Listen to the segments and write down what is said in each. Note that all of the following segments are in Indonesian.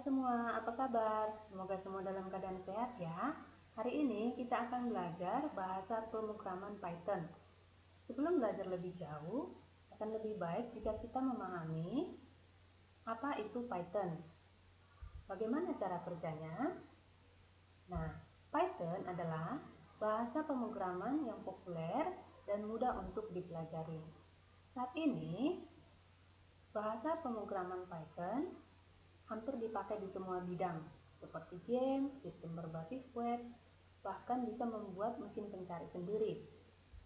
semua, apa kabar? Semoga semua dalam keadaan sehat ya. Hari ini kita akan belajar bahasa pemrograman Python. Sebelum belajar lebih jauh, akan lebih baik jika kita memahami apa itu Python. Bagaimana cara kerjanya? Nah, Python adalah bahasa pemrograman yang populer dan mudah untuk dipelajari. Saat ini, bahasa pemrograman Python hampir dipakai di semua bidang, seperti game, sistem berbasis web, bahkan bisa membuat mesin pencari sendiri.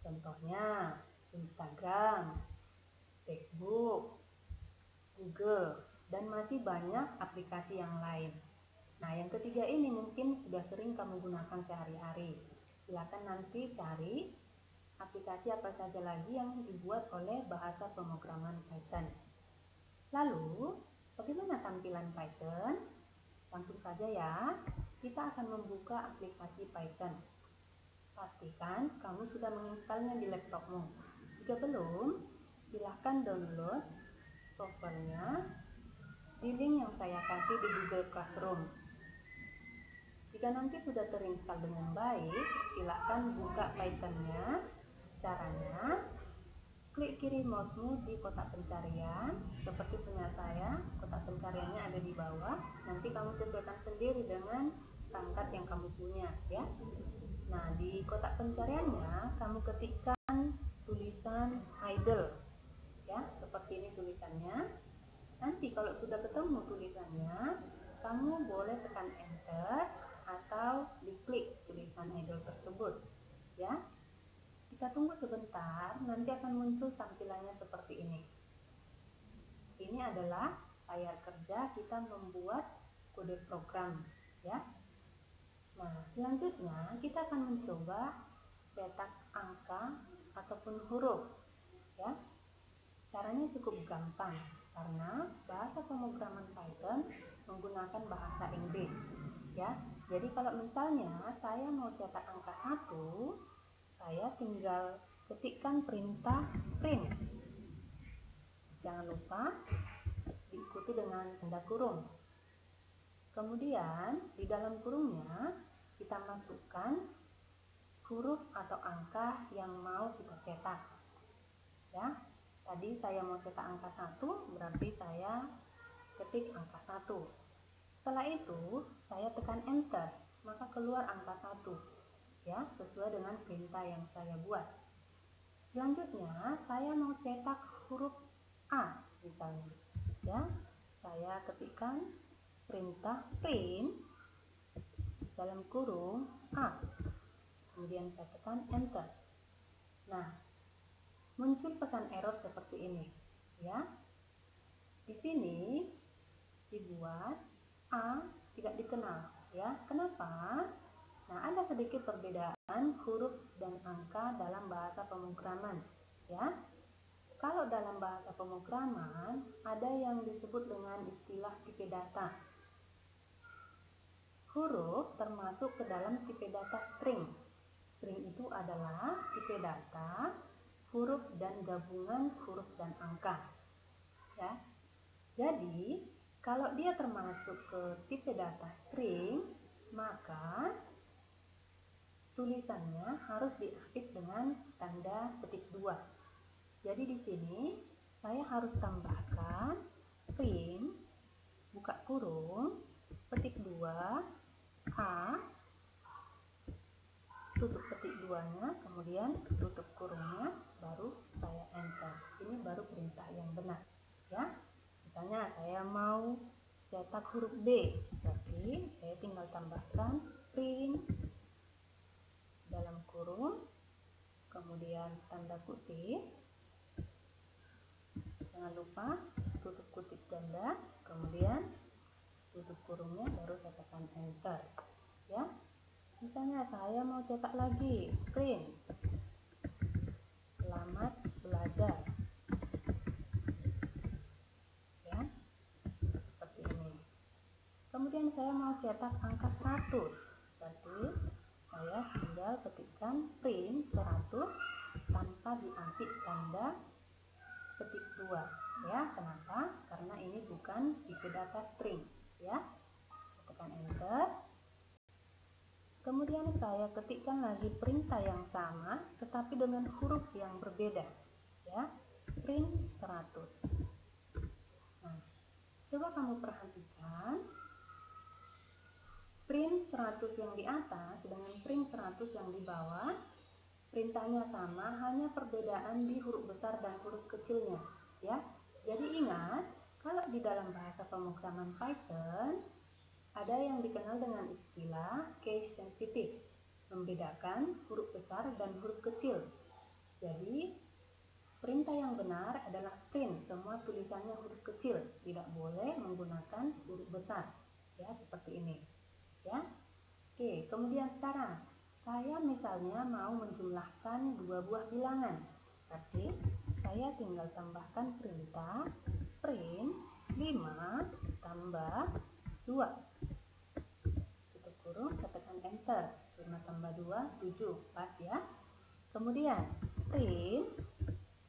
Contohnya, Instagram, Facebook, Google, dan masih banyak aplikasi yang lain. Nah, yang ketiga ini mungkin sudah sering kamu gunakan sehari-hari. Silakan nanti cari aplikasi apa saja lagi yang dibuat oleh bahasa pemrograman Python. Lalu, bagaimana tampilan Python? Langsung saja ya, kita akan membuka aplikasi Python. Pastikan kamu sudah menginstalnya di laptopmu. Jika belum, silahkan download softwarenya di link yang saya kasih di Google Classroom. Jika nanti sudah terinstall dengan baik, silahkan buka Python-nya. Caranya, klik kiri mouse-mu di kotak pencarian, seperti punya saya, kotak pencariannya ada di bawah. Nanti kamu sesuaikan sendiri dengan perangkat yang kamu punya, ya. Nah, di kotak pencariannya, kamu ketikkan tulisan idle, ya, seperti ini tulisannya. Nanti kalau sudah ketemu tulisannya, kamu boleh tekan enter atau diklik tulisan idle tersebut, ya. Kita tunggu sebentar, nanti akan muncul tampilannya seperti ini. Ini adalah layar kerja kita membuat kode program, ya. Nah, selanjutnya kita akan mencoba cetak angka ataupun huruf, ya. Caranya cukup gampang karena bahasa pemrograman Python menggunakan bahasa Inggris, ya. Jadi kalau misalnya saya mau cetak angka 1, saya tinggal ketikkan perintah print. Jangan lupa diikuti dengan tanda kurung. Kemudian di dalam kurungnya kita masukkan huruf atau angka yang mau kita cetak. Ya, tadi saya mau cetak angka 1, berarti saya ketik angka 1. Setelah itu saya tekan enter, maka keluar angka 1. Ya, sesuai dengan perintah yang saya buat. Selanjutnya, saya mau cetak huruf A misalnya. Ya, saya ketikkan perintah print dalam kurung A. Kemudian saya tekan enter. Nah, muncul pesan error seperti ini, ya. Di sini dibuat A tidak dikenal, ya. Kenapa? Nah, ada sedikit perbedaan huruf dan angka dalam bahasa pemrograman, ya. Kalau dalam bahasa pemrograman ada yang disebut dengan istilah tipe data. Huruf termasuk ke dalam tipe data string. String itu adalah tipe data, huruf dan gabungan huruf dan angka. Ya. Jadi, kalau dia termasuk ke tipe data string, maka tulisannya harus diakhiri dengan tanda petik 2. Jadi di sini saya harus tambahkan print, buka kurung, petik 2, A, tutup petik 2-nya, kemudian tutup kurungnya, baru saya enter. Ini baru perintah yang benar, ya. Misalnya saya mau cetak huruf B, berarti saya tinggal tambahkan print dalam kurung, kemudian tanda kutip, jangan lupa tutup kutip ganda, kemudian tutup kurungnya, baru saya tekan enter, ya. Misalnya saya mau cetak lagi print selamat belajar, ya, seperti ini. Kemudian saya mau cetak angka 100, berarti saya tinggal ketikkan print 100 tanpa diambil tanda petik 2, ya. Kenapa? Karena ini bukan tipe data string, ya. tekan enter. Kemudian saya ketikkan lagi perintah yang sama tetapi dengan huruf yang berbeda, ya, print 100. Nah, coba kamu perhatikan print 100 yang di atas dengan print 100 yang di bawah, perintahnya sama, hanya perbedaan di huruf besar dan huruf kecilnya, ya. Jadi ingat, kalau di dalam bahasa pemrograman Python ada yang dikenal dengan istilah case sensitive, membedakan huruf besar dan huruf kecil. Jadi, perintah yang benar adalah print, semua tulisannya huruf kecil, tidak boleh menggunakan huruf besar, ya, seperti ini, ya. Oke, kemudian sekarang saya misalnya mau menjumlahkan dua buah bilangan, berarti saya tinggal tambahkan perintah print 5 tambah 2. Kurung, saya tekan enter. 5 tambah 2, 7. Pas ya. Kemudian print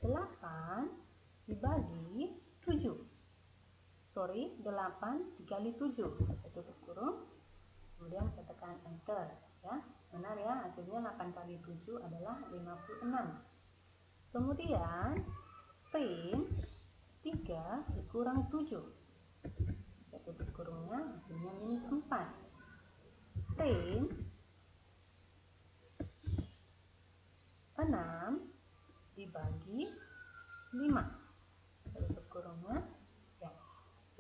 8 dibagi 7. 8 dikali 7. Saya tutup kurung. Kemudian saya tekan enter, ya. Benar ya, hasilnya 8 kali 7 adalah 56. Kemudian print 3 dikurang 7. Saya tutup kurungnya, hasilnya minus 4. Print 6 dibagi 5. Tutup kurungnya, ya.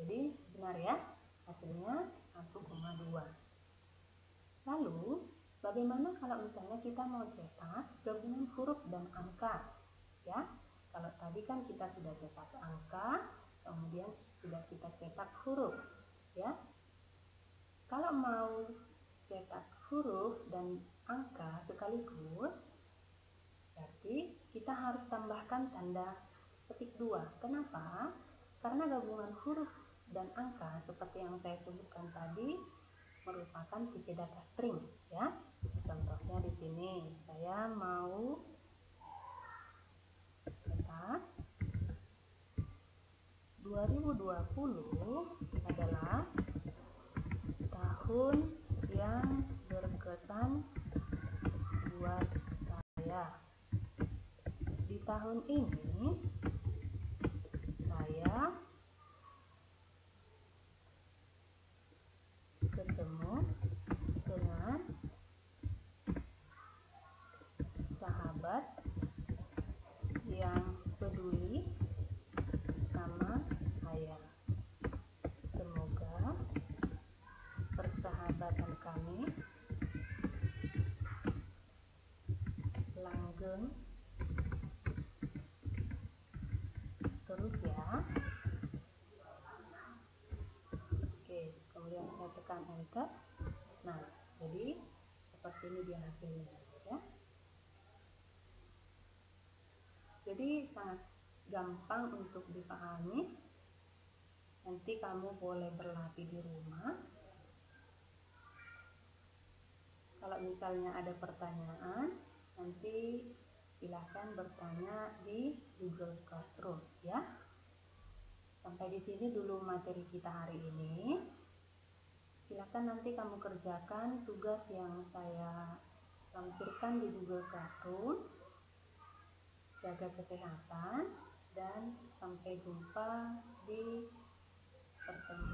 Jadi benar ya, hasilnya 1,2. Lalu bagaimana kalau misalnya kita mau cetak gabungan huruf dan angka, ya. Kalau tadi kan kita sudah cetak angka, kemudian sudah kita cetak huruf, ya. Kalau mau cetak huruf dan angka sekaligus, berarti kita harus tambahkan tanda petik 2. Kenapa? Karena gabungan huruf dan angka seperti yang saya sebutkan tadi merupakan tipe data string, ya. Contohnya di sini saya mau cetak 2020 adalah tahun yang berkesan buat saya. Di tahun ini saya ketemu dengan sahabat yang peduli sama saya. Semoga persahabatan kami langgeng terus ya. Oke, kemudian saya tekan enter. Nah, jadi seperti ini dia hasilnya, ya. Jadi sangat gampang untuk dipahami. Nanti kamu boleh berlatih di rumah. Kalau misalnya ada pertanyaan, nanti silahkan bertanya di Google Classroom, ya. Sampai di sini dulu materi kita hari ini. Silakan nanti kamu kerjakan tugas yang saya lampirkan di Google Classroom. Jaga kesehatan dan sampai jumpa di pertemuan